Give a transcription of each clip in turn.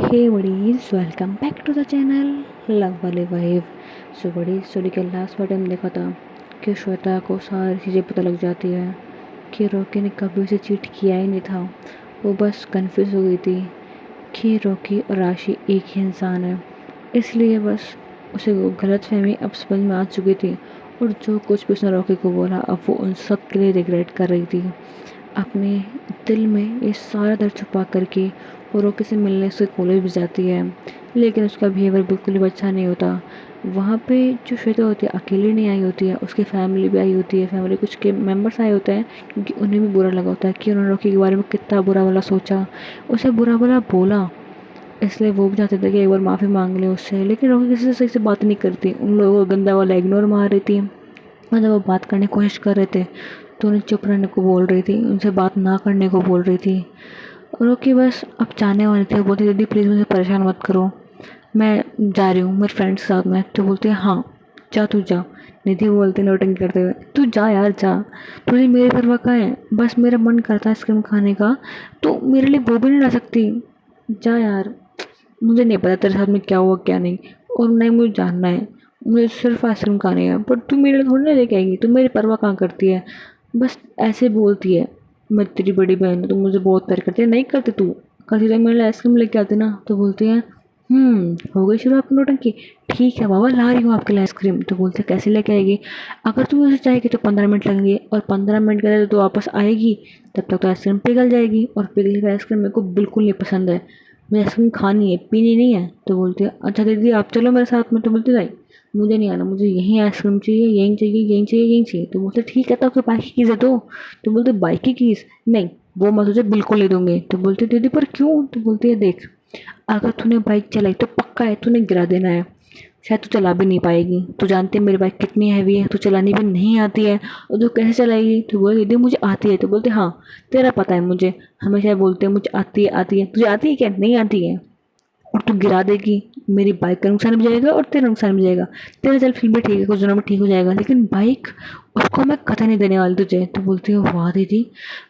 Hey buddies, welcome back to the channel love वाले vibe. So बड़ी story के last part हम देखा था कि श्वेता को सारी चीज़ें पता लग जाती है कि रॉकी ने कभी उसे चीट किया ही नहीं था। वो बस कंफ्यूज हो गई थी कि रॉकी और राशि एक ही इंसान है, इसलिए बस उसे वो गलतफहमी अब समझ में आ चुकी थी। और जो कुछ भी उसने रॉकी को बोला अब वो उन सब के लिए रिग्रेट कर रही थी। अपने दिल में ये सारा दर्द छुपा करके वो रॉकी से मिलने उसके कॉलेज भी जाती है, लेकिन उसका बिहेवियर बिल्कुल भी अच्छा नहीं होता। वहाँ पे जो श्वेता होती है अकेली नहीं आई होती है, उसकी फैमिली भी आई होती है। फैमिली कुछ के मेंबर्स आए होते हैं क्योंकि उन्हें भी बुरा लगा होता है कि उन्होंने रॉकी के बारे में कितना बुरा भला सोचा, उसे बुरा भला बोला। इसलिए वो भी चाहते थे कि एक बार माफ़ी मांग ले उससे, लेकिन रॉकी किसी से सही से बात नहीं करती, उन लोगों को गंदा वाला इग्नोर मार रही थी। और जब वो बात करने की कोशिश कर रहे थे तो उन्हें चुप रहने को बोल रही थी, उनसे बात ना करने को बोल रही थी। और वो बस अब जाने वाली थी। वो बोलती दीदी प्लीज़ मुझे परेशान मत करो, मैं जा रही हूँ मेरे फ्रेंड्स के साथ में। तो बोलती है हाँ जा तू जा। निधि बोलती नोटिंग करते हुए तू जा यार जा, तुझे मेरी परवाह का है, बस मेरा मन करता है आइसक्रीम खाने का, तो मेरे लिए वो भी नहीं ला सकती, जा यार। मुझे नहीं पता तेरे साथ में क्या हुआ क्या नहीं, और नहीं मुझे जानना है, मुझे सिर्फ आइसक्रीम खानी है, पर तू मेरे लिए थोड़ी ना लेके आएगी, तू मेरी परवाह कहाँ करती है। बस ऐसे बोलती है मैं तेरी बड़ी बहन हूँ, तो मुझे बहुत प्यार करती है। नहीं करती तू, करती तो मेरे लिए आइसक्रीम लेके आती ना। तो बोलती है हो गई शुरू आपकी नौटंकी, ठीक है बाबा ला रही हूँ आपके लिए आइसक्रीम। तो बोलते कैसे लेके आएगी, अगर तुम उसे चाहेगी तो 15 मिनट लगेंगे, और 15 मिनट के लिए तो वापस आएगी, तब तक तो आइसक्रीम पिघल जाएगी, और पिघली हुई आइसक्रीम मेरे को बिल्कुल नहीं पसंद है, मुझे आइसक्रीम खानी है पीनी नहीं है। तो बोलती है अच्छा दीदी आप चलो मेरे साथ में। तो बोलती नहीं मुझे नहीं आना, मुझे यहीं आइसक्रीम चाहिए, यहीं चाहिए, यहीं चाहिए, यहीं चाहिए। तो बोलते ठीक है तो आपके बाइक की कीज़ है दो। तो बोलते बाइक की कीज़ नहीं, वो मैं तुझे बिल्कुल नहीं दूंगी। तो बोलती दीदी पर क्यों। तो बोलती है देख अगर तूने बाइक चलाई तो पक्का है तूने गिरा देना है, शायद तू चला भी नहीं पाएगी, तू जानती है मेरी बाइक कितनी हैवी है, तू चलानी भी नहीं आती है, और तू कैसे चलाएगी। तो बोले दीदी मुझे आती है। तो बोलते हाँ तेरा पता है मुझे, हमेशा बोलते हैं मुझे आती है, तुझे आती है क्या, नहीं आती है, और तू गिरा देगी, मेरी बाइक का नुकसान भी जाएगा और तेरा नुकसान भी जाएगा। तेरा चल फिर भी ठीक है कुछ दिनों में ठीक हो जाएगा, लेकिन बाइक उसको मैं कतई नहीं देने वाली तुझे। तो बोलती है वाह दीदी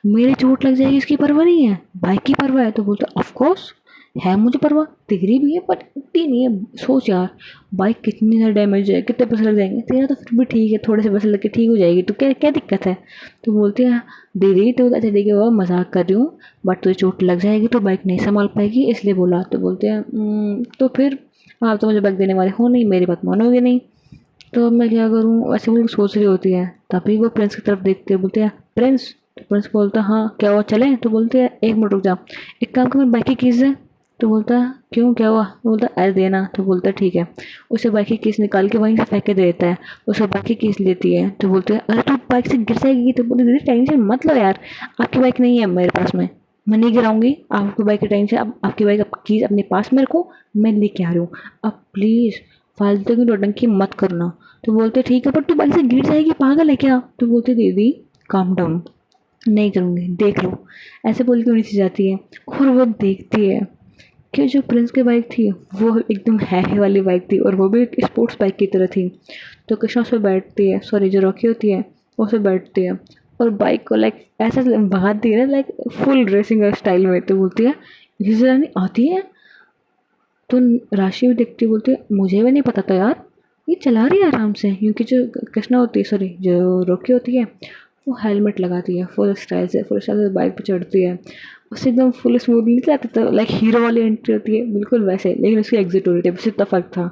मेरी चोट लग जाएगी इसकी परवाह नहीं है, बाइक की परवाह है। तो बोलते ऑफ कोर्स है मुझे परवाह, तेरी भी है पर इतनी नहीं है। सोच यार बाइक कितनी ज़्यादा डैमेज है, कितने पैसे लग जाएंगे, तेरा तो फिर भी ठीक है थोड़े से पैसे लग के ठीक हो जाएगी, तो क्या क्या दिक्कत है। तो बोलती है दीदी तो अच्छा ठीक है वो मजाक कर रही हूँ, बट तुझे चोट लग जाएगी तो बाइक नहीं संभाल पाएगी इसलिए बोला। तो बोलते हैं तो फिर आप तो मुझे बाइक देने वाले हो नहीं, मेरी बात मानोगे नहीं, तो अब मैं क्या करूँ। ऐसे वो सोच रही होती है, तभी वो प्रिंस की तरफ देखते हैं, बोलते हैं प्रिंस। तो प्रिंस बोलता है हाँ क्या हुआ चले। तो बोलते हैं एक मिनट रुक जा, एक काम कर मेरी बाइक की कीज़ है। तो बोलता है क्यों क्या हुआ। तो बोलता है अरे देना। तो बोलता है ठीक है, उसे बाइक की कीज़ निकाल के वहीं से फेंक के दे देता है, उसे बाइक की कीज़ लेती है। तो बोलते हैं अरे तू बाइक से गिर जाएगी। तो बोलते दीदी टेंशन मत लो यार, आपकी बाइक नहीं है मेरे पास में, मैं नहीं गिराऊंगी, आपकी बाइक की टेंशन, अब आपकी बाइक कीज़ अपने पास में रखो, मैं लेके आ रही हूँ, अब प्लीज़ फालतू की नौटंकी मत करना। तो बोलते ठीक है पर तू बाइक से गिर जाएगी, पागल है क्या। तो बोलते दीदी काम डाउन, नहीं करूँगी देख लो। ऐसे बोल के नीचे जाती है, और वो देखती है कि जो प्रिंस की बाइक थी वो एकदम हैवी वाली बाइक थी, और वो भी एक स्पोर्ट्स बाइक की तरह थी। तो कृष्णा उस पर बैठती है, सॉरी जो रॉकी होती है वो उस पर बैठती है, और बाइक को लाइक ऐसा भगाती है ना, लाइक फुल रेसिंग स्टाइल में। तो बोलती है ये रानी आती है। तो राशि भी देखती, बोलती है मुझे भी नहीं पता था यार, ये चला रही है आराम से, क्योंकि जो कृष्णा होती है सॉरी जो रॉकी होती है वो हेलमेट लगाती है, फुल स्टाइल से बाइक पे चढ़ती है, उससे एकदम फुल स्मूथली नहीं चलाती, तो लाइक हीरो वाली एंट्री होती है बिल्कुल वैसे, लेकिन उसकी एग्जिट हो रही थी, बस इतना फ़र्क था।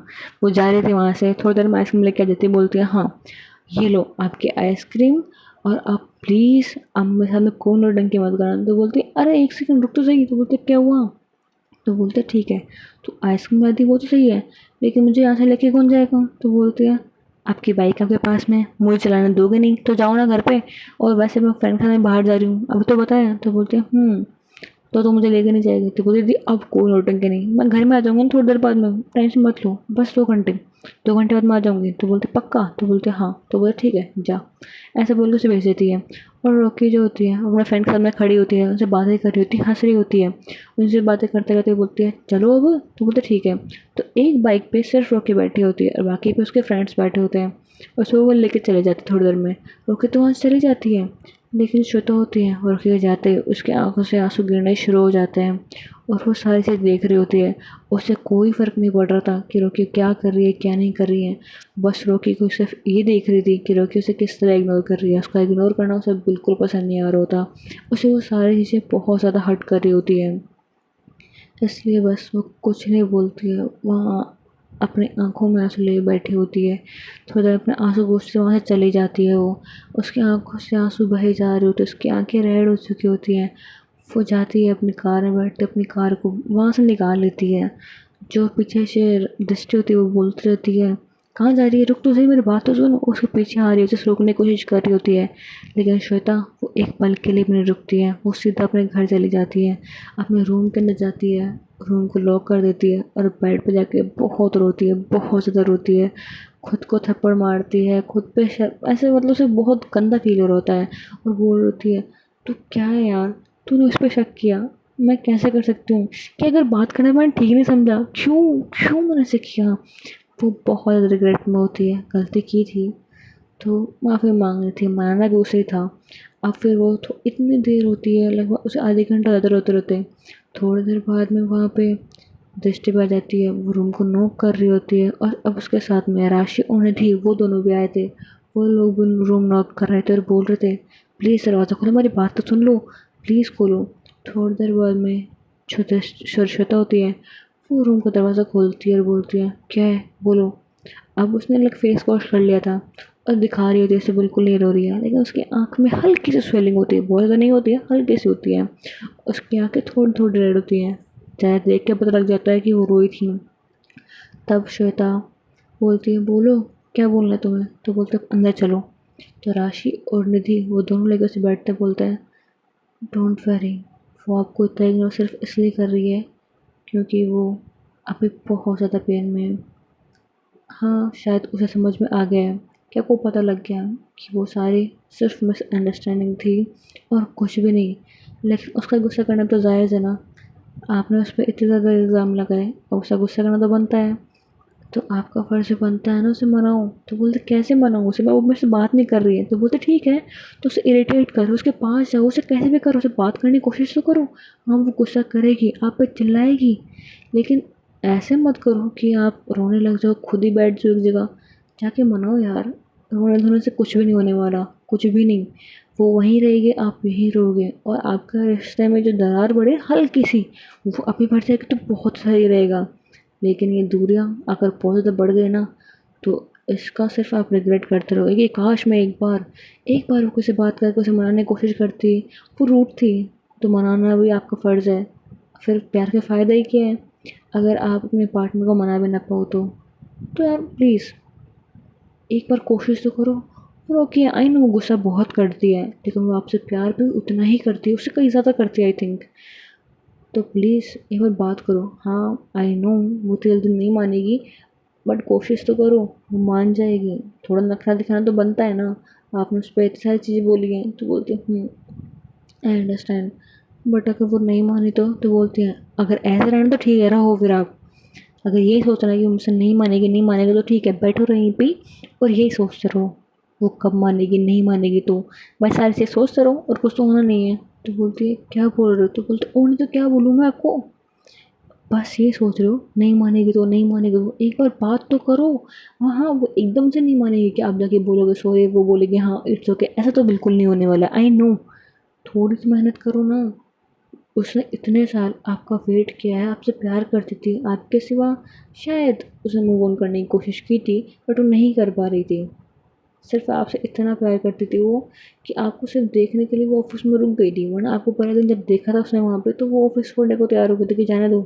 वो जा रही थी वहाँ से, थोड़ी देर में आइसक्रीम लेके आ जाती है, बोलती है हाँ ये लो आपकी आइसक्रीम, और आप प्लीज़ अब मेरे साथ में कौन और डंकी मत करना। तो बोलती है अरे एक सेकंड रुक तो सही। तो बोलते क्या हुआ। तो बोलते ठीक है तो आइसक्रीम लाती वो तो सही है, लेकिन मुझे यहाँ से लेके कौन जाएगा। तो बोलते हैं आपकी बाइक आपके पास में, मुझे चलाने दोगे नहीं तो जाओ ना घर पे, और वैसे मैं फ्रेंड के साथ बाहर जा रही हूँ अभी तो बताया। तो बोलते हैं तो मुझे लेके नहीं जाएगी। तो बोलती थी अब कोई नौटंकी नहीं, मैं घर में आ जाऊँगी ना थोड़ी देर बाद में, टेंशन मत लो, बस 2 घंटे, 2 घंटे बाद मैं आ जाऊँगी। तो बोलते पक्का। तो बोलते हाँ। तो बोलते ठीक है जा, ऐसे बोल के उसे भेज देती है। और रॉकी जो होती है अपने फ्रेंड के साथ में खड़ी होती है, उनसे बातें कर रही होती है, हंस रही होती है, उनसे बातें करते करते बोलती है चलो अब। तो बोलते ठीक है। तो एक बाइक पे सिर्फ रॉकी बैठी होती है, और बाकी पे उसके फ्रेंड्स बैठे होते हैं, और उसको वो लेके चले जाते थोड़ी देर में। रॉकी तो वहाँ से चली जाती है, लेकिन श्वेता होती है और रुके जाते ही उसके आंखों से आंसू गिरने शुरू हो जाते हैं और वो सारी चीज़ देख रही होती है। उसे कोई फ़र्क नहीं पड़ रहा था कि रोकी क्या कर रही है क्या नहीं कर रही है। बस रोकी को सिर्फ ये देख रही थी कि रोकी उसे किस तरह इग्नोर कर रही है। उसका इग्नोर करना उसे बिल्कुल पसंद नहीं आ रहा होता। उसे वो सारी चीज़ें बहुत ज़्यादा हर्ट कर रही होती है, इसलिए बस वो कुछ नहीं बोलती है। वहाँ अपनी आँखों में आँसू लिए बैठी होती है। थोड़ी देर अपने आँसू पोंछते वहाँ से चली जाती है वो। उसकी आँखों से आँसू बहे जा रहे होते हैं, उसकी आँखें रेड हो चुकी होती हैं। वो जाती है अपनी कार में बैठते अपनी कार को वहाँ से निकाल लेती है। जो पीछे से दृष्टि होती है वो बोलती रहती है, कहाँ जा रही है, रुक तो सही, मेरी बात तो सुन। उसके पीछे आ रही होती है, उसे रोकने की कोशिश कर रही होती है, लेकिन श्वेता वो एक पल के लिए भी नहीं रुकती है। वो सीधा अपने घर चली जाती है, अपने रूम के अंदर जाती है, रूम को लॉक कर देती है और बेड पे जाके बहुत रोती है, बहुत ज़्यादा रोती है। खुद को थप्पड़ मारती है, खुद पे ऐसे मतलब उसे बहुत गंदा फील हो रहा होता है और बोल रही है, तू क्या है यार, तूने उस पर शक किया, मैं कैसे कर सकती हूँ, कि अगर बात करने में मैंने ठीक नहीं समझा, क्यों क्यों मैंने ऐसे किया। वो बहुत रिग्रेट में होती है, गलती की थी तो माफ़ी मांग रही थी, मानना भी उसे ही था। अब फिर वो इतनी देर होती है, लगभग उसे आधे घंटा ज़्यादा रोते रोते। थोड़ी देर बाद में वहाँ पे दृष्टि आ जाती है, वो रूम को नॉक कर रही होती है और अब उसके साथ में राशि और निधि वो दोनों भी आए थे। वो लोग भी रूम नॉक कर रहे थे और बोल रहे थे, प्लीज़ दरवाज़ा खोलो, हमारी बात तो सुन लो, प्लीज़ खोलो। थोड़ी देर बाद में श्वेता होती है, वो रूम का दरवाज़ा खोलती है और बोलती है, क्या है बोलो। अब उसने फेस वॉश कर लिया था और दिखा रही होती है, जैसे बिल्कुल नहीं रो रही है, लेकिन उसकी आँख में हल्की सी स्वेलिंग होती है, बहुत ज़्यादा नहीं होती है, हल्की सी होती है। उसकी आँखें थोड़ी थोड़ी रेड होती हैं, चाहे देख के पता लग जाता है कि वो रोई थी। तब श्वेता बोलती है, बोलो क्या बोलना है तुम्हें। तो बोलते अंदर चलो। तो राशि और निधि वो दोनों लेकर से बैठते बोलते हैं, डोंट वरी, वो आपको इतना इग्नोर सिर्फ इसलिए कर रही है क्योंकि वो अभी बहुत ज़्यादा पेन में है। हाँ, शायद उसे समझ में आ गया है, क्या को पता लग गया कि वो सारी सिर्फ मिसअंडरस्टैंडिंग थी और कुछ भी नहीं। लेकिन उसका गुस्सा करना तो जायज़ है ना, आपने उस पे इतने ज़्यादा इल्ज़ाम लगाए और उसका गुस्सा करना तो बनता है। तो आपका फ़र्ज़ बनता है ना उसे मनाओ। तो बोलते कैसे मनाऊँ उसे, मैं वो मेरे से बात नहीं कर रही है। तो बोलते ठीक है, तो उसे इरिटेट करो, उसके पास जाओ, उसे कैसे भी करो, उसे बात करने की कोशिश तो करो। हाँ, वो गुस्सा करेगी, आप पे चिल्लाएगी, लेकिन ऐसे मत करो कि आप रोने लग जाओ, खुद ही बैठ जाओ एक जगह। जाके मनाओ यार, रोने-धोने से कुछ भी नहीं होने वाला, कुछ भी नहीं। वो वहीं रहेगी, आप यहीं रहोगे और आपका रिश्ते में जो दरार बढ़े हल्की-सी, वो अभी बढ़ जाएगी तो बहुत सही रहेगा। लेकिन ये दूरियाँ अगर बहुत ज़्यादा बढ़ गई ना, तो इसका सिर्फ आप रिग्रेट करते रहोगे कि काश मैं एक बार वो किसी बात करके उसे मनाने की कोशिश करती, वो रूठती, तो मनाना भी आपका फ़र्ज़ है। फिर प्यार का फ़ायदा ही क्या है, अगर आप अपने पार्टनर को मना भी ना पाओ तो। तो यार प्लीज़ एक बार कोशिश तो करो। और ओके, आई नो वो गुस्सा बहुत करती है, लेकिन वो आपसे प्यार भी उतना ही करती है, उससे कहीं ज़्यादा करती है आई थिंक। तो प्लीज़ एक बार बात करो। हाँ, आई नो वो तो जल्दी नहीं मानेगी, बट कोशिश तो करो, वो मान जाएगी। थोड़ा नखरा दिखाना तो बनता है ना, आपने उस पे इतनी सारी चीज़ें बोली हैं। तो बोलती है, आई अंडरस्टैंड, बट अगर वो नहीं मानी तो बोलती हैं, अगर ऐसे रहना तो ठीक है, रहो फिर आप। अगर यही सोचना है कि मुझसे नहीं मानेगी तो ठीक है, बैठो यहीं पे और यही सोचते रहो, वो कब मानेगी नहीं मानेगी। तो मैं सारी चीज़ सोचते रहो और कुछ तो होना नहीं है। तो बोलती है, क्या बोल रहे हो। तो बोलते, और नहीं तो क्या बोलूँ मैं आपको, बस ये सोच रहे हो नहीं मानेगी तो नहीं मानेगी, तो एक बार बात तो करो। हाँ हाँ, वो एकदम से नहीं मानेगी कि आप जाके बोलोगे सॉरी, वो बोलेगी हाँ इट्स ओके, ऐसा तो बिल्कुल नहीं होने वाला, आई नो। थोड़ी सी मेहनत करो ना। उसने इतने साल आपका वेट किया है, आपसे प्यार करती थी, आपके सिवा शायद उसने मूव ऑन करने की कोशिश की थी, बट वो नहीं कर पा रही थी। सिर्फ़ आपसे इतना प्यार करती थी वो कि आपको सिर्फ़ देखने के लिए वो ऑफ़िस में रुक गई थी, वरना आपको पहले दिन जब देखा था उसने वहाँ पे, तो वो ऑफ़िस छोड़ने को तैयार हो गई थी कि जाने दो,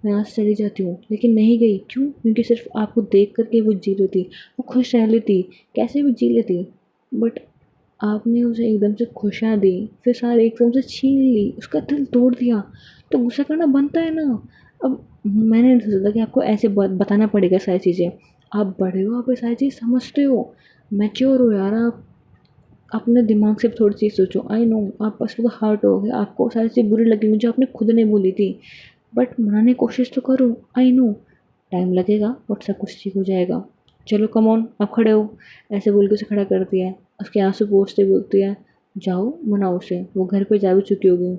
मैं यहाँ से चली जाती हूँ। लेकिन नहीं गई, क्यों? क्योंकि सिर्फ़ आपको देख कर के वो जी रही थी, वो खुश रह लेती, कैसे भी जी लेती। बट आपने उसे एकदम से खुशियाँ दी, फिर सारे एकदम से छीन ली, उसका दिल तोड़ दिया, तो गुस्सा करना बनता है ना। अब मैंने नहीं सोचा था कि आपको ऐसे बताना पड़ेगा सारी चीज़ें। आप बड़े हो, आप ये सारी चीज़ समझते हो, मैच्योर हो यार आप। अपने दिमाग से भी थोड़ी चीज़ सोचो। आई नो आप बस थोड़ा हर्ट हो गए, आपको सारी चीज़ बुरी लगेंगी जो आपने खुद ने बोली थी, बट मनाने की कोशिश तो करो। आई नो टाइम लगेगा बट सब कुछ ठीक हो जाएगा। चलो कम ऑन, आप खड़े हो। ऐसे बोल के उसे खड़ा कर दिया है। उसके आंसू पोंछते बोलती है, जाओ मनाओ उसे, वो घर पे जा भी चुकी होगी।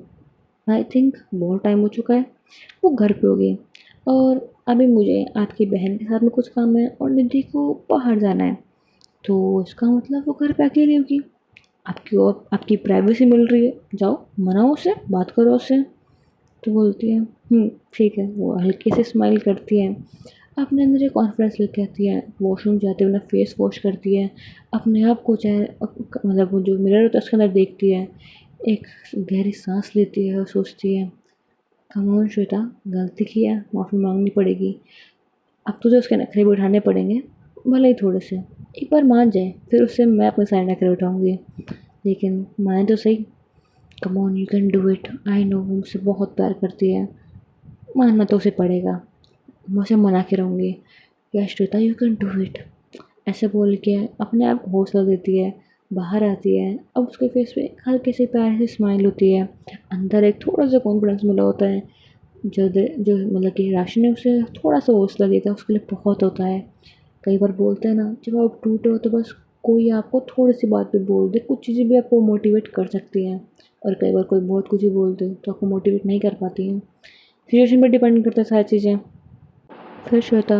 आई थिंक बहुत टाइम हो चुका है, वो घर पे होगी। और अभी मुझे आपकी बहन के साथ में कुछ काम है और निधि को बाहर जाना है, तो इसका मतलब वो घर पे अकेली होगी। आपकी प्राइवेसी मिल रही है, जाओ मनाओ उसे, बात करो उससे। तो बोलती है ठीक है। वो हल्के से स्माइल करती है, अपने अंदर एक कॉन्फिडेंस लेके आती है, वॉशरूम जाते हुए अपना फेस वॉश करती है, अपने आप को चाहे मतलब वो जो मिरर होता है उसके अंदर देखती है, एक गहरी सांस लेती है और सोचती है, कम ऑन श्वेता, गलती की है, माफ़ी मांगनी पड़ेगी। अब तुझे उसके नखरे भी उठाने पड़ेंगे, भले ही थोड़े से। एक बार मान जाए फिर उससे मैं अपने सारे नखरे उठाऊंगी, लेकिन माने तो सही। Come on, you can do it. I know वो मुझसे बहुत प्यार करती है, मानना तो उसे पड़ेगा। मैं उसे मना के रहूँगी, yes Shweta you can do it. ऐसे बोल के अपने आप को हौसला देती है, बाहर आती है। अब उसके फेस पे हल्के से प्यार से स्माइल होती है, अंदर एक थोड़ा सा कॉन्फिडेंस मिला होता है। जो मतलब कि राशि ने उसे थोड़ा सा हौसला दिया था, उसके लिए बहुत होता है। कई बार बोलते हैं ना, जब आप टूटे हो तो बस कोई आपको थोड़ी सी बात पे बोल दे, कुछ चीज़ें भी आपको मोटिवेट कर सकती हैं। और कई बार कोई बहुत कुछ ही बोल दे तो आपको मोटिवेट नहीं कर पाती हैं। सिचुएशन पर डिपेंड करता है सारी चीज़ें। फिर श्वेता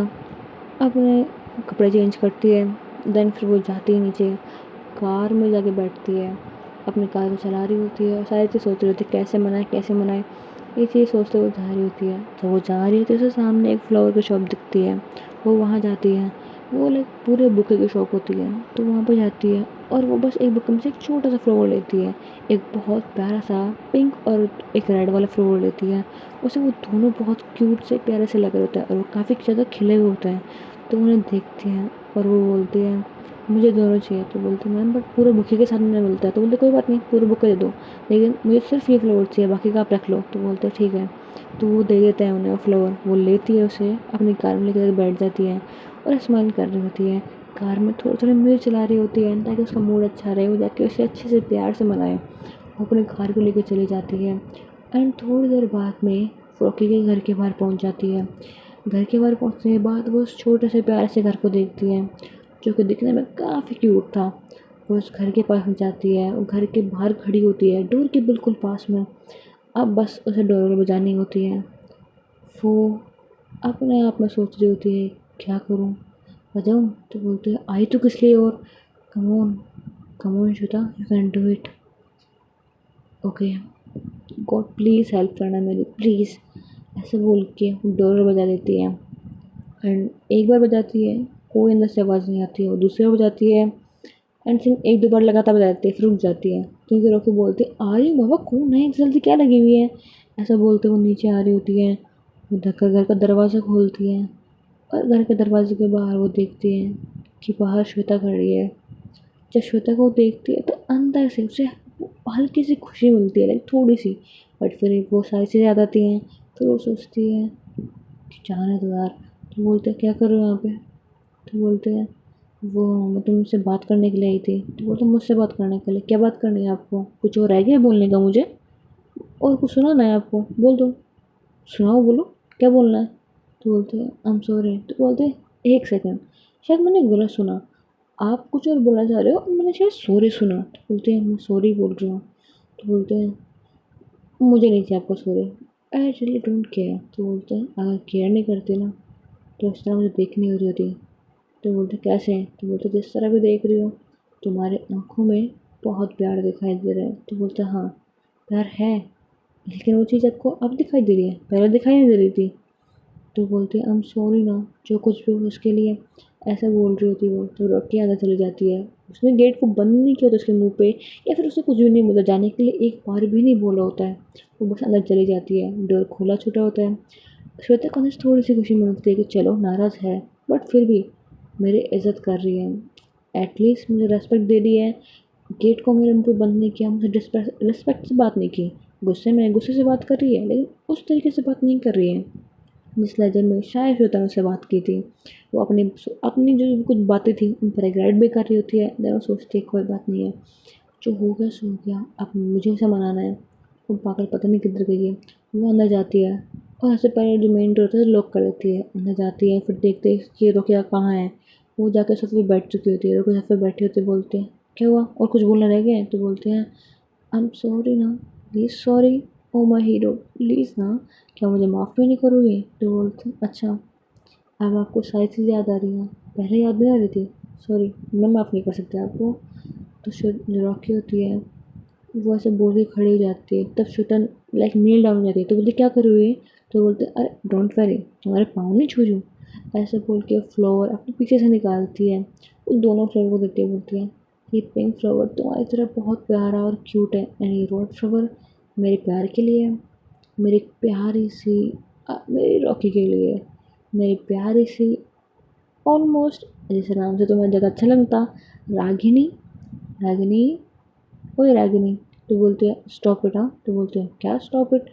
अपने कपड़े चेंज करती है, देन फिर वो जाती है नीचे, कार में जाके बैठती है, अपनी कार को चला रही होती है और सारी चीज़ सोच रही होती है कैसे मनाए कैसे मनाए। ये चीज़ सोचते हुए जा रही होती है, तो वो जा रही होती है, उसे सामने एक फ्लावर की शॉप दिखती है। वो वहाँ जाती है, वो लाइक पूरे बुके की शॉप होती है, तो वहाँ पर जाती है और वो बस एक बुके में से एक छोटा सा फ्लावर लेती है, एक बहुत प्यारा सा पिंक और एक रेड वाला फ्लावर लेती है। उसे वो दोनों बहुत क्यूट से प्यारे से लग रहे होते हैं और वो काफ़ी ज़्यादा खिले हुए होते हैं। तो उन्हें देखती हैं और वो बोलती है मुझे दोनों चाहिए। तो बोलती है मैम बट पूरे बुके के साथ में नहीं मिलता है। तो बोलते कोई बात नहीं, पूरे बुके दे दो, लेकिन मुझे सिर्फ ये फ्लावर चाहिए, बाकी का आप रख लो। तो बोलते हैं ठीक है। तो वो दे देते हैं उन्हें वो फ्लावर, वो लेती है उसे अपनी कार में लेकर बैठ जाती है और स्माइल कर रही होती है। कार में थोड़ी थोड़ी म्यूजिक चला रही होती है ताकि उसका मूड अच्छा रहे, वो जाके उसे अच्छे से प्यार से मनाए। वो अपनी कार को लेकर चली जाती है एंड थोड़ी देर बाद में फ्रॉकी के घर के बाहर पहुंच जाती है। घर के बाहर पहुंचने के बाद वो उस छोटे से प्यारे से घर को देखती है, जो कि दिखने में काफ़ी क्यूट था। वो उस घर के पास जाती है, वो घर के बाहर खड़ी होती है, डोर के बिल्कुल पास में। अब बस उसे डोर बजानी होती है। वो अपने आप में सोच रही होती है क्या करूं, बजाऊं? तो बोलते हैं आई तो किस लिए, और come on Shweta, you can do it, okay, God please help करना मेरी प्लीज़। ऐसे बोल के डोर बजा देती है एंड एक बार बजाती है, कोई अंदर से आवाज़ नहीं आती है, और दूसरी बार बजाती है एंड सिर्फ एक दो बार लगातार बजाती है, फिर रुक जाती है। क्योंकि रोके बोलती है आ रही हूँ बाबा, कौन है, जल्दी क्या लगी हुई है। ऐसा बोलते वो नीचे आ रही होती है, वो धक्का घर का दरवाज़ा खोलती है और घर के दरवाजे के बाहर वो देखती है कि बाहर श्वेता खड़ी है। जब श्वेता को देखती है तो अंदर से उसे हल्की सी खुशी मिलती है, लाइक थोड़ी सी। बट फिर वो सारी चीज़ें याद आती हैं, फिर वो सोचती है कि जाने दो यार। तो बोलते हैं क्या कर रहे हो यहाँ पे। तो बोलते हैं वो मैं तुमसे बात करने के लिए आई थी। तो बोलते मुझसे बात करने के लिए, क्या बात करनी है आपको, कुछ और रह गया बोलने का मुझे, और कुछ सुनाना है आपको, बोल दो, सुनाओ बोलो क्या बोलना है। तो बोलते हैं आई एम सॉरी। तो बोलते हैं एक सेकेंड, शायद मैंने गलत सुना, आप कुछ और बोलना चाह रहे हो और मैंने शायद सॉरी सुना। तो बोलते हैं मैं सॉरी बोल रही हूँ। तो बोलते हैं मुझे नहीं चाहिए आपको sorry, I really don't care. तो बोलते हैं अगर केयर नहीं करते ना तो इस तरह मुझे देखनी हो रही होती। तो बोलते कैसे हैं। तो बोलते जिस तरह भी देख रही हो, तुम्हारे आँखों में बहुत प्यार दिखाई दे रहा है। तो बोलते हाँ प्यार है, लेकिन वो चीज़ आपको अब दिखाई दे रही है, पहले दिखाई नहीं दे रही थी। तो बोलती है आई एम सॉरी ना, जो कुछ भी हो उसके लिए। ऐसा बोल रही होती वो, तो रोक के अंदर चली जाती है। उसने गेट को बंद नहीं किया होता उसके मुंह पे, या फिर उसे कुछ भी नहीं बोला, जाने के लिए एक बार भी नहीं बोला होता है। वो बस अंदर चली जाती है, डोर खोला छूटा होता है। श्वेता को अंदर से थोड़ी सी खुशी मिलती है कि चलो नाराज़ है बट फिर भी मेरी इज़्ज़त कर रही है, एटलीस्ट मुझे रेस्पेक्ट दे रही है। गेट को मेरे मुंह पे बंद नहीं किया, मुझे रिस्पेक्ट से बात नहीं की। गुस्से से बात कर रही है, लेकिन उस तरीके से बात नहीं कर रही है जिस लहजे में शायद श्वेता ने उससे बात की थी। वो अपनी अपनी जो कुछ बातें थी उन पर रिग्रेट भी कर रही होती है, देन वो सोचती है कोई बात नहीं है, जो हो गया सो हो गया, अब मुझे उसे मनाना है। वो पागल पता नहीं किधर गई है। वो अंदर जाती है और सबसे पहले जो मेन डोर होता है लॉक कर देती है। अंदर जाती है, फिर देखते हैं कि रुकिया कहाँ है। वो जाकर सोफे पे बैठ चुकी होती है, रुकिया सोफे पे बैठी होती है, बोलते हैं क्या हुआ और कुछ बोलना रह गया है? तो बोलते हैं आई एम सॉरी ना, please sorry, oh my hero please ना, क्या मुझे माफ़ भी नहीं करोगे? तो बोलते हैं अच्छा अब आपको सारी चीज़ें याद आ रही हैं, पहले याद नहीं आ रही थी, सॉरी मैं माफ़ नहीं कर सकती आपको। तो जो रॉकी होती है वो ऐसे बोल के खड़ी हो जाती है, तब श्वेता लाइक नील डाउन हो जाती है। तो बोलती क्या करोगे? तो बोलते अरे डोंट वरी, तुम्हारे पाँव नहीं छू लूँ। ऐसे बोल के फ्लावर अपने पीछे से निकालती है, उन दोनों फ्लावर को देती है, बोलती है ये पिंक फ्लावर तुम्हारी तरह बहुत प्यारा और क्यूट है, एंड ये रेड फ्लावर मेरे प्यार के लिए है, मेरी प्यारी सी मेरी रॉकी के लिए, मेरी प्यारी सी ऑलमोस्ट जिस नाम से तुम्हें ज़्यादा अच्छा लगता, रागिनी। रागिनी, ओए रागिनी। तो बोलते हैं स्टॉप इट। हाँ तो बोलते हैं क्या stop it,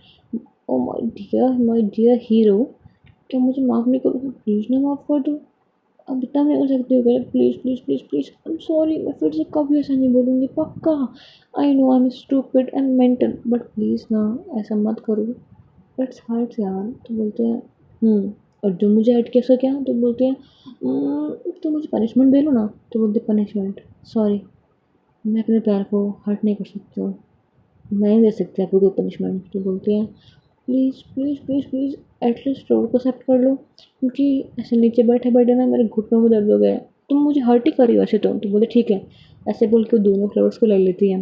oh my dear hero, क्या मुझे माफ़ नहीं करोगे? प्लीज़ ना माफ़ कर दो, अब इतना नहीं कर सकते हो क्या? Please please please please I am sorry, मैं फिर से कभी ऐसा नहीं बोलूँगी पक्का। I know I am stupid and mental, but please ना ऐसा मत करो, इट्स हर्ट्स यार। तो बोलते हैं और जो मुझे हर्ट कैसा क्या? तो बोलते हैं तो मुझे पनिशमेंट दे लो ना। तो बोलते पनिशमेंट, सॉरी मैं अपने प्यार को हर्ट नहीं कर सकती हूँ, मैं नहीं दे सकती आपको कोई पनिशमेंट। तो बोलते हैं please please please please at least floor को एक्सेप्ट कर लो, क्योंकि ऐसे नीचे बैठे बैठे ना मेरे घुटनों में दर्द हो गया है, तुम मुझे हर्ट ही करी वैसे तो बोले ठीक है। ऐसे बोल के वो दोनों फ्लावर्स को ले लेती है।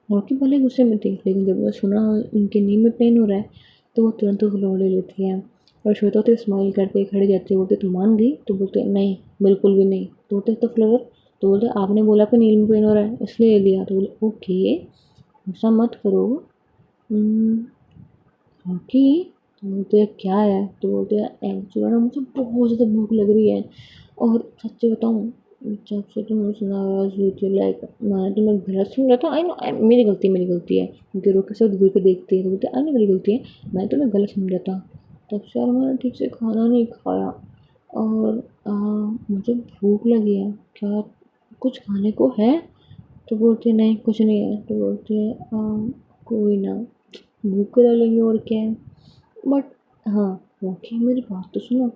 रॉकी भले गुस्से में थी, लेकिन जब वो सुना इनके नी में पेन हो रहा है तो वो तुरंत वो फ्लावर ले लेती है। और श्वेता तो स्माइल करके खड़ी जाती है, बोलते तुम मान गई? तो बोलते नहीं बिल्कुल भी नहीं। तो बोलते तो फ्लावर, तो बोलते आपने बोला कि नील में पेन हो रहा है इसलिए ले लिया। तो बोले ओके ऐसा मत करो। "हम्म, रॉकी, तो बोलते हैं क्या है? तो बोलते हैं एक्चुअली ना मुझे बहुत ज़्यादा भूख लग रही है, और सच्ची बताऊँ जब से तुमने सुना आवाज़ हुई थी लाइक मैंने तुम्हें गलत समझा था। आई नो मेरी गलती है, क्योंकि रोक के साथ घूर के देखती है तो बोलते आई नो मेरी गलती है, मैंने तुम्हें गलत समझा था। तब से यार मैंने ठीक से खाना नहीं खाया, और मुझे भूख लगी है, क्या कुछ खाने को है? तो बोलते हैं नहीं कुछ नहीं है। तो बोलते हैं कोई ना, भूख लगा लेंगे और क्या है। बट हाँ रॉकी मेरी बात तो सुनो,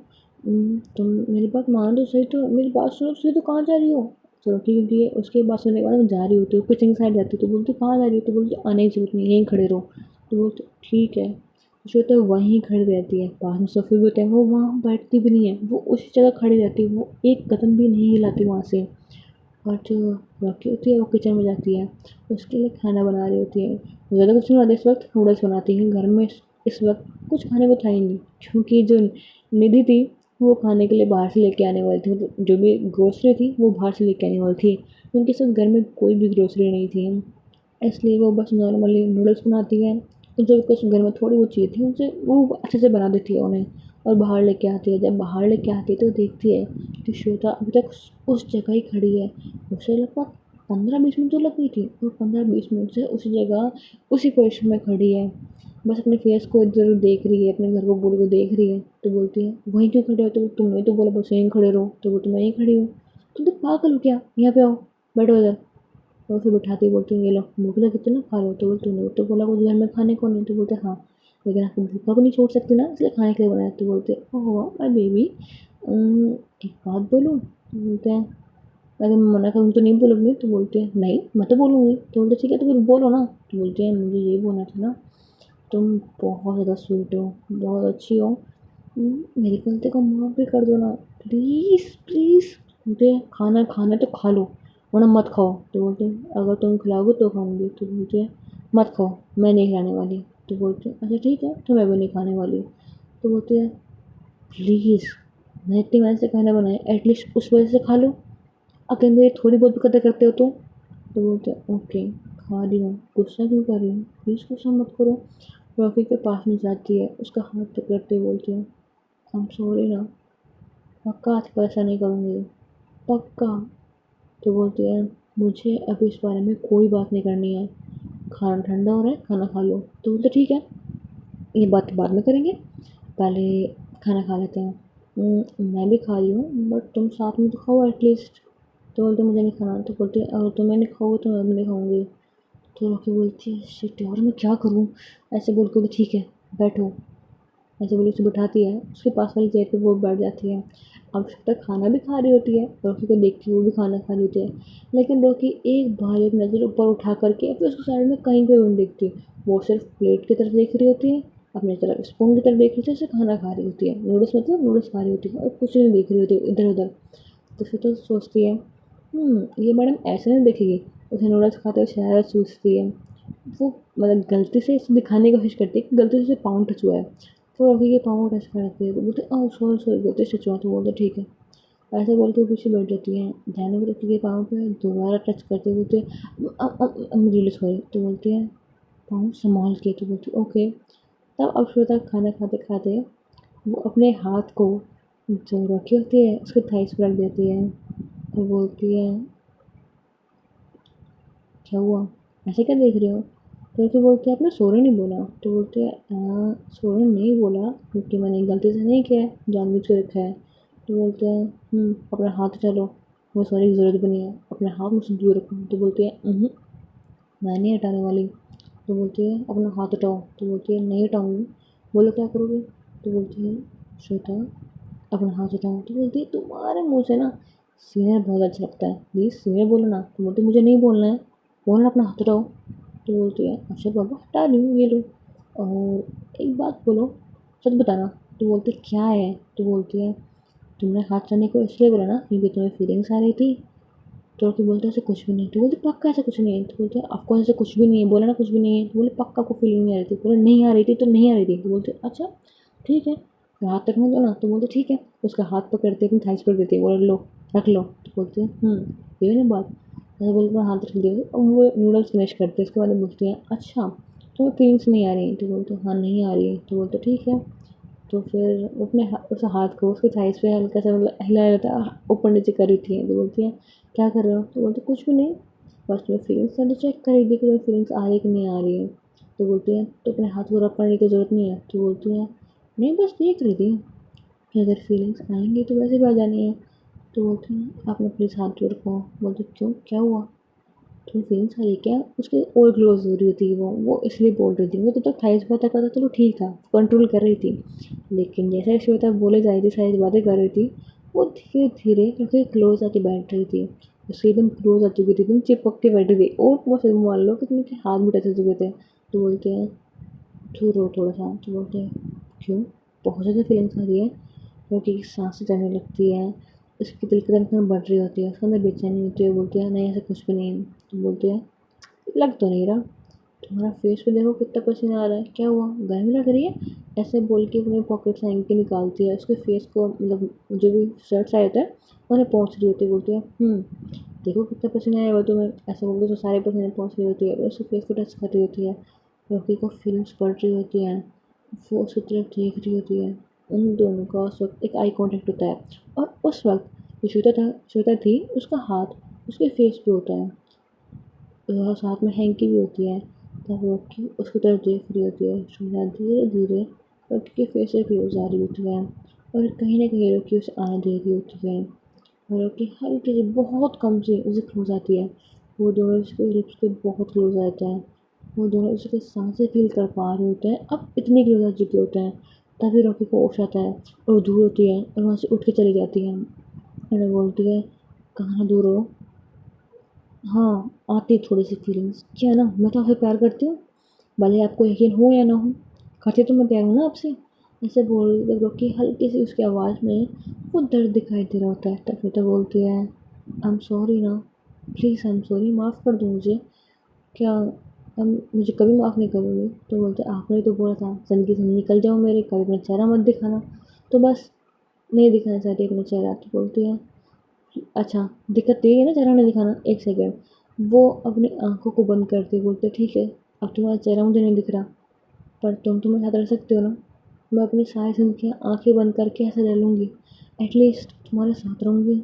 तुम मेरी बात मानो तो सही, तो मेरी बात सुनो तो सही, तो कहाँ जा रही हो? तो रॉकी क्योंकि उसके बात सुनने के बाद मैं जा रही होती हूँ किचन साइड जाती हूँ, तो बोलती कहाँ जा रही हो? तो बोलती आने की जरूरत नहीं, यहीं खड़े रहो। तो बोलते ठीक है। जो तो वहीं खड़ी रहती है, पास में सोफे भी होते हैं, वो वहाँ बैठती भी नहीं है, वो उसी जगह खड़ी रहती है, वो एक कदम भी नहीं हिलाती वहाँ से। और जो रॉकी होती है वो किचन में जाती है, उसके लिए खाना बना रही होती है। ज़्यादा कुछ नहीं बनाती इस वक्त, नूडल्स बनाती है घर में। इस वक्त कुछ खाने को था ही नहीं, क्योंकि जो निधि थी वो खाने के लिए बाहर से लेके आने वाली थी, मतलब जो भी ग्रोसरी थी वो बाहर से लेके आने वाली थी, क्योंकि इस वक्त घर में कोई भी ग्रोसरी नहीं थी, इसलिए वो बस नॉर्मली नूडल्स बनाती है। तो जो कुछ घर में थोड़ी बहुत चीज़ थी उनसे वो अच्छे से बना देती है उन्हें, और बाहर लेके आती है। जब बाहर लेके आती है तो देखती है कि श्वेता अभी तक उस जगह ही खड़ी है। उसे लगभग 15-20 मिनट तो लग गई थी, और 15-20 मिनट से उसी जगह उसी पोजिशन में खड़ी है, बस अपने फेस को इधर उधर देख रही है, अपने घर को पूरे को देख रही है। तो बोलती है वहीं क्यों खड़े हो? तो तुमने तो बोला बस यहीं खड़े रहो। तो वो तो मैं यहीं खड़ी हूँ। तुम तो पागल हो क्या? यहाँ पे आओ, बैठो इधर। और फिर बिठाती है, बोलती है ये लो भूख लगी तो ना खा लो। तो बोलते तूने तो बोला कुछ घर में खाने को नहीं। तो बोलते हाँ लेकिन आपको भूखा को नहीं छोड़ सकते ना, इसलिए खाने के लिए बनाया। तो बोलते ओह माय बेबी, एक बात बोलूँ? तो बोलते हैं अगर मैं मना करूँ तो नहीं बोलोगे? तो बोलते हैं नहीं मैं तो बोलूँगी। तो बोलते ठीक है तो फिर बोलो ना। तो बोलते हैं मुझे ये बोलना था ना, तुम बहुत ज़्यादा स्वीट हो, बहुत अच्छी हो, मेरी गलती को माफ़ भी कर दो ना, प्लीज़ प्लीज़। बोलते हैं खाना खाना है तो खा लो, वरना मत खाओ। तो बोलते हैं अगर तुम खिलाओगे तो खाऊंगी। तो बोलते हैं मत खाओ, मैं नहीं खिलाने वाली। तो बोलते हैं अच्छा ठीक है तो मैं भी नहीं खाने वाली। तो बोलते हैं प्लीज़, मैं इतनी मेहनत से खाना बनाया, एटलीस्ट उस वजह से खा लो, अगर मेरी थोड़ी बहुत भी कदर करते हो तो। तो बोलते हैं ओके खा रही हूँ, गुस्सा क्यों कर रही हूँ, प्लीज़ गुस्सा मत करो। रॉकी के पास में जाती है, उसका हाथ पकड़ते बोलती है आई एम सॉरी ना, पक्का आज को ऐसा नहीं करूँगी, पक्का। तो बोलती है मुझे अभी इस बारे में कोई बात नहीं करनी है, खाना ठंडा हो रहा है खाना खा लो। तो बोलते ठीक है ये बात बाद में करेंगे, पहले खाना खा लेते हैं। मैं भी खा रही हूँ बट तुम साथ में तो खाओ एटलीस्ट। तो बोलते मुझे नहीं खाना। तो बोलती है अगर तुम्हें नहीं खाओगे तो मैं भी नहीं खाऊंगी। तो रॉकी बोलती है शिट यार मैं क्या करूँ? ऐसे बोल के बोलती, ठीक है बैठो। ऐसे बोली उसे बिठाती है, उसके पास वाली चेयर पे वो बैठ जाती है। अब श्वेता खाना भी खा रही होती है, रॉकी को देख के वो भी खाना खा रही होती है, लेकिन रॉकी एक बार एक नज़र ऊपर उठा करके फिर उसको साइड में कहीं पे भी नहीं देखती। वो सिर्फ प्लेट की तरफ देख रही होती है, अपनी तरफ स्पून की तरफ देख रही होती है, उसे खाना खा रही होती है, नूडल्स मतलब नूडल्स खा रही होती है और कुछ नहीं देख रही होती है इधर उधर। तो फिर तो सोचती है, ये मैडम ऐसे नहीं देखेगी। उसे नूडल्स खाते हुए शरारत सूझती है। वो मतलब गलती से इसे दिखाने की कोशिश करती है कि गलती से उसे पाँव टच हुआ है। तो अभी ये पाँव टच करती है तो बोलते ओह सॉरी सॉरी, गलती से टच हुआ। तो बोलते ठीक है, ऐसे बोल के पीछे बैठ जाती है। ध्यान में रखती है पाँव पे, दोबारा टच करते बोलते रियली सॉरी। तो बोलते हैं पाँव संभाल के। तो बोलती ओके। तब अब श्वेता खाना खाते खाते वो अपने हाथ को जो रखी होती है उसके थाइस पर रख देती है और बोलती है क्या हुआ, ऐसे क्या देख रहे हो। तो फिर बोलते हैं आपने सॉरी नहीं बोला। तो बोलते हैं सॉरी नहीं बोला क्योंकि मैंने गलती से नहीं किया है, जानबूझ के रखा है। तो बोलते हैं अपना हाथ हटा लो, वो सॉरी की ज़रूरत भी नहीं है, अपना हाथ मुझसे दूर रखो। तो बोलती है मैं नहीं हटाने वाली। तो बोलती है अपना हाथ हटाओ। तो बोलती है नहीं हटाऊँगी। बोलो क्या करोगे। तो बोलती है श्वेता अपना हाथ हटाओ। तो बोलती है तुम्हारे मुँह से ना सीनियर बहुत अच्छा लगता है, प्लीज़ सीनियर बोलो ना। तो बोलती मुझे नहीं बोलना है, बोलना अपना हाथ हटाओ। तो बोलती है अच्छा बाबा हटा रही हूँ, ये लो। और एक बात बोलो, सच बताना। तो बोलती है क्या है। तो बोलती है तुमने हाथ हटाने को इसलिए बोला ना क्योंकि तुम्हें फीलिंग्स आ रही थी। तो फिर बोलते ऐसे कुछ भी नहीं। तो बोलते पक्का ऐसा कुछ नहीं है। तो बोलते ऑफकोर्स ऐसा कुछ भी नहीं है, बोला ना कुछ भी नहीं है। तो बोले पक्का को फीलिंग नहीं आ रही थी। बोले नहीं आ रही थी तो नहीं आ रही थी। तो बोलते अच्छा ठीक है, तो हाथ रखने दो ना। तो बोलते ठीक है, उसका हाथ पकड़ते अपनी थाइस पर देते, बोले लो रख लो। तो बोलते हैं ये ना बात। ऐसा बोल कर हाथ रख दिया और वो नूडल्स फिनिश करते हैं। उसके बाद बोलते हैं अच्छा तुम्हें फीलिंग्स नहीं आ रही। तो बोलते हाँ नहीं आ रही है। तो बोलते ठीक है। तो फिर वो अपने उस हाथ को उसके थाइस पे हल्का सा मतलब हिलाया रहता है, ऊपर नीचे करी थी। तो बोलती है क्या कर रहे हो। तो बोलते कुछ भी नहीं, बस तुम्हें फीलिंग्स पहले चेक कर रही थी कि तुम्हें फीलिंग्स आ रही कि नहीं आ रही है। तो बोलती है तो अपने हाथ को रब करने की ज़रूरत नहीं है। तो बोलती है नहीं बस देख रही थी कि अगर फीलिंग्स आएंगी तो वैसे भी आ जानी है। तो बोलती हैं आपने प्लीज़ हाथ जोड़ रखो। बोलते क्यों क्या हुआ, तो फीलिंग्स आ रही क्या। उसके और क्लोज हो रही थी वो इसलिए बोल रही थी। वो तो तक थाइस बातें करता चलो ठीक था, कंट्रोल कर रही थी, लेकिन जैसे श्वेता बोले जा रही थी साइज बातें कर रही थी, वो धीरे धीरे क्योंकि क्लोज आके बैठ रही थी। उससे एकदम क्लोज आ चुकी थी, एकदम चिपक के बैठी थी और बस मान लो कि तुमके हाथ भी टच हो चुके थे। तो बोलते हैं दूर रहो थोड़ा सा। तो बोलते हैं क्यों, बहुत ज़्यादा फीलिंग्स आ रही है। क्योंकि सांसें चलने लगती है, उसकी दिल की धड़कन बढ़ रही होती है, उसके अंदर बेचैनी होती है। बोलते हैं नहीं ऐसा कुछ भी नहीं है। तो बोलते हैं लग तो नहीं रहा, तुम्हारा फेस पे देखो कितना पसीना आ रहा है, क्या हुआ गर्मी लग रही है। ऐसे बोल के अपने पॉकेट से हैंकी निकालती है, उसके फेस को मतलब जो भी शर्ट साइड होता है उन्हें पहुँच रही होती है। बोलती है देखो कितना पसीना आया हुआ तुम्हें। ऐसे बोलते तो सारे पसीने पहुँच रही होती है और उसके फेस को टच कर रही होती है। रॉकी को फीलिंग्स पड़ रही होती हैं, वो उसकी तरफ देख रही होती है। उन दोनों का उस वक्त एक आई कांटेक्ट होता है और उस वक्त जो श्वेता थी उसका हाथ उसके फेस पे होता है और साथ में हैंकी भी होती है। तब रॉकी उसकी तरफ देख रही होती है। श्वेता धीरे धीरे रॉकी के फेस से क्लोज आ रही होती है और कहीं ना कहीं रॉकी उसे आने दे रही होती है और रॉकी हल्की सी बहुत कम से उसे क्लोज आती है। वो दोनों उसके लिप्स पे बहुत क्लोज आ जाते हैं, वो दोनों उसके सांसें फील कर पा रहे होते हैं, अब इतने क्लोज आ चुके होते हैं। तभी रॉकी को होश आता है और वो दूर होती है और वहाँ से उठ के चली जाती है और वो बोलती है कहाँ दूर हो। हाँ आती है थोड़ी सी फीलिंग्स, क्या है ना मैं तो आपसे प्यार करती हूँ, भले आपको यकीन हो या ना हो, करती तो मैं प्यार हूँ ना आपसे। ऐसे बोल जब रॉकी हल्की सी उसकी आवाज़ में वो दर्द दिखाई दे रहा होता है तब फिर तो बोलती है आई एम सॉरी ना, प्लीज़ आई एम सॉरी, माफ़ कर दो मुझे। क्या हम मुझे कभी माफ़ नहीं करोगे। तो बोलते आपने तो बोला था ज़िंदगी से निकल जाओ मेरे, कभी अपना चेहरा मत दिखाना। तो बस नहीं दिखाना चाहती अपना चेहरा। तो बोलती है अच्छा दिक्कत तो ये है ना चेहरा नहीं दिखाना। एक सेकेंड, वो अपनी आंखों को बंद करती बोलते ठीक है अब तुम्हारा चेहरा मुझे नहीं दिख रहा, पर तुम मेरे साथ रह सकते हो ना। मैं अपनी सारी ज़िंदगी आंखें बंद करके ऐसे रह लूँगी, एटलीस्ट तुम्हारे साथ रहूँगी,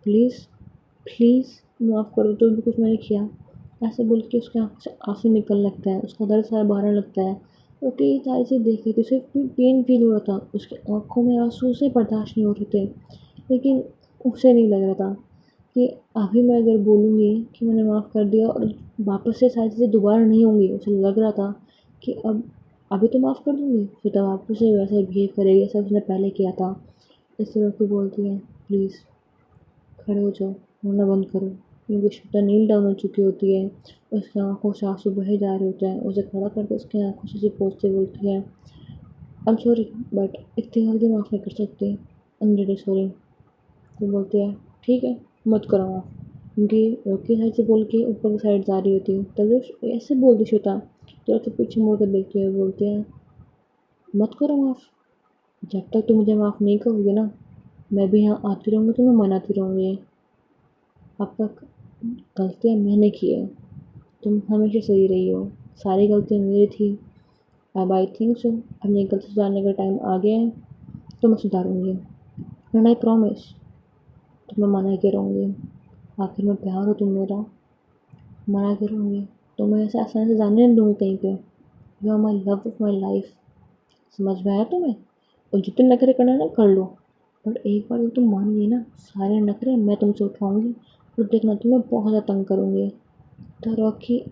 प्लीज़ प्लीज़ माफ़ कर दो जो भी कुछ मैंने किया। ऐसे बोल के उसकी आँखों से आँसू निकलने लगता है, उसका दर्द सारा बहने लगता है। क्योंकि ये सारी चीज़ देख रही थी, उसे पेन फील हो रहा था, उसकी आँखों में आँसू उसे बर्दाश्त नहीं हो रहे थे। लेकिन उसे नहीं लग रहा था कि अभी मैं अगर बोलूँगी कि मैंने माफ़ कर दिया और वापस से सारी चीज़ें दोबारा नहीं होंगी। उसे लग रहा था कि अब अभी तो माफ़ कर दूँगी, फिर तो वापस से वैसे बिहेव करेगी जैसा उसने पहले किया था। इस तरह की बोलती है, प्लीज़ खड़े हो जाओ, रोना बंद करो। क्योंकि श्वेता नील डाउन हो चुकी होती है, उसकी आँखों से आँसू बहे जा रहे होते हैं। उसे खड़ा करके उसकी आँखों से पोंछते बोलती है, आई एम सॉरी बट इतनी जल्दी माफ़ नहीं कर सकती, आई एम रियली सॉरी। तो बोलती है, ठीक है, मत करो माफ़। क्योंकि रॉकी साइड से बोल के ऊपर की साइड जा रही होती है, तभी ऐसे बोलती श्वेता, तो फिर पीछे मुड़ कर देखते हुए बोलते हैं, मत करो माफ़। जब तक तुम मुझे माफ़ नहीं करोगे ना, मैं भी यहाँ आती रहूँगी, तुम्हें मनाती रहूँगी। अब तक गलतियाँ मैंने की है, तुम हमेशा सही रही हो, सारी गलतियाँ मेरी थी। अब आई थिंक सो अपनी गलती सुधारने का टाइम आ गया है, तो मैं सुधारूँगी। एंड आई प्रॉमिस, तो मैं मना के रहूँगी। आखिर में प्यार हो तुम मेरा, मना के रहूँगी। तो मैं ऐसे आसानी से जाने नहीं दूँगी कहीं पे। You are my love of my life. समझ में आया तुम्हें? और जितने नखरे करना है ना कर लो, बट एक बार जब तुम मान गई ना, सारे नखरे मैं तुमसे उठवाऊँगी और देखना तुम्हें बहुत ज़्यादा तंग करूँगी। तो रॉकी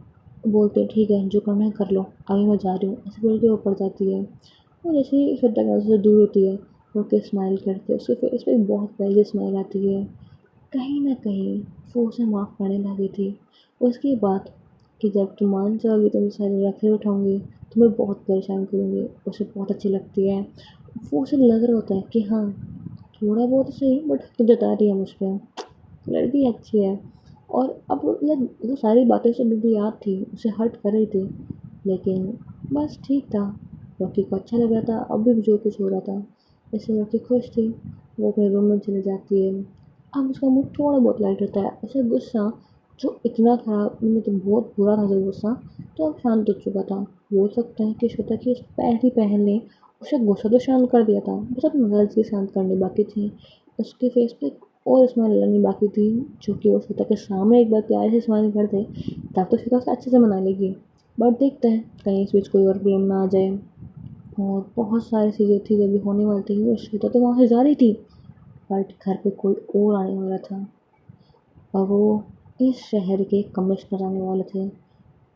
बोलते ठीक है, जो करना है कर लो, अभी मैं जा रही हूँ, ऐसे बोल के ऊपर जाती है। और जैसे ही श्रद्धा घर से दूर होती है, रॉकी स्माइल करते है, उसके फेस पे एक बहुत प्यारी स्माइल आती है। कहीं न कहीं वो उसे माफ़ करने लगी थी। उसकी बात कि जब तुम मान जाओगी तो मैं सारे नखरे उठाऊँगी, तुम्हें बहुत परेशान करूँगी, उसे बहुत अच्छी लगती है। वो उसे लग रहा होता है कि हाँ, थोड़ा बहुत सही बट हक तो जता रही है मुझ पे, लड़की अच्छी है। और अब मतलब वो सारी बातें उसे अभी भी याद थी, उसे हर्ट कर रही थी, लेकिन बस ठीक था। रॉकी को अच्छा लग रहा था, अब भी जो कुछ हो रहा था, इससे रॉकी खुश थी। वो अपने रूम में चली जाती है। अब उसका मूड थोड़ा बहुत लाइट होता है, उसे गुस्सा जो इतना था, मतलब बहुत बुरा था जो गुस्सा, तो अब शांत हो चुका था। बोल सकते हैं कि श्वेता की उस पहली पहल ने उसे गुस्सा तो शांत कर दिया था, बस अपनी गलती शांत करनी बाकी थी। उसके फेस पे और स्माइल लानी बाकी थी, जो कि वो श्वेता के सामने एक बार प्यार से स्माइल कर दे, तब तो श्वेता उसे अच्छे से मना लेगी। बट देखते हैं कहीं इस बीच कोई और प्रॉब्लम ना आ जाए। और बहुत सारी चीज़ें थी जो भी होने वाली थी, वो श्वेता तो वहाँ से जा रही थी, बट घर पे कोई और आने वाला था। और वो इस शहर के कमिश्नर आने वाले थे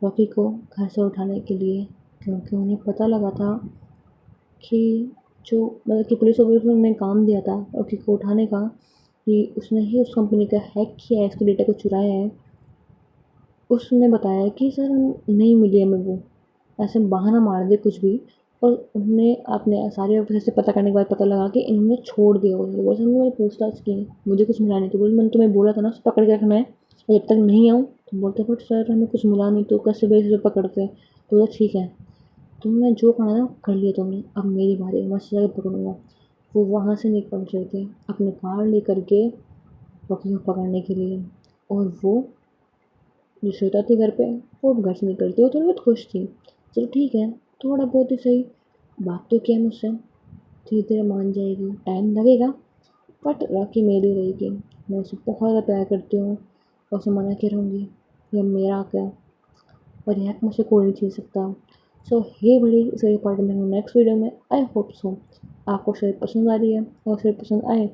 रॉकी को घर से उठाने के लिए, क्योंकि उन्हें पता लगा था कि जो मतलब कि पुलिस ऑफिसर ने काम दिया था रॉकी को उठाने का, कि उसने ही उस कंपनी का हैक किया है, इसके डेटा को चुराया है। उसने बताया कि सर हम नहीं मिली हमें वो, ऐसे बहाना मार दिया कुछ भी। और उन्होंने अपने सारे ऑफिसर से पता करने के बाद पता लगा कि इन्होंने छोड़ दिया उसे। बोले सर मैंने पूछताछ की, मुझे कुछ मिला नहीं। तो बोले मैंने तुम्हें बोला था ना उसे पकड़ के रखना है, और जब तक नहीं आऊँ। तो बोलते बट सर हमें कुछ मिला नहीं, तो कैसे बेस पे पकड़ते। तो बोला ठीक है, तुमने जो करना है ना कर लिया तुमने, अब मेरी बारी है, मैं सजा पकड़ूंगा। वो वहाँ से निकल रहे थे अपने कार लेकर के रॉकी को पकड़ने के लिए। और वो जो श्वेता थी घर पे, वो घर से निकलती वो थोड़ी बहुत खुश थी। चलो ठीक है, थोड़ा बहुत ही सही, बात तो किया मुझसे, धीरे धीरे मान जाएगी, टाइम लगेगा, बट रॉकी मेरी रहेगी। मैं उसे बहुत ज़्यादा प्यार करती हूँ और उसे मना के रहूँगी, यह मेरा हक है और यह हक मुझसे कोई नहीं छीन सकता। सो ये बड़ी सही पार्ट में हूँ नेक्स्ट वीडियो में। आई होप सो आपको शेयर पसंद आ रही है, और शेयर पसंद आए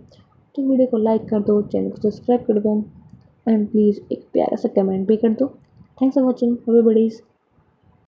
तो वीडियो को लाइक कर दो, चैनल को सब्सक्राइब कर दो, एंड प्लीज़ एक प्यारा सा कमेंट भी कर दो। Thanks for watching एवरीबॉडीज़।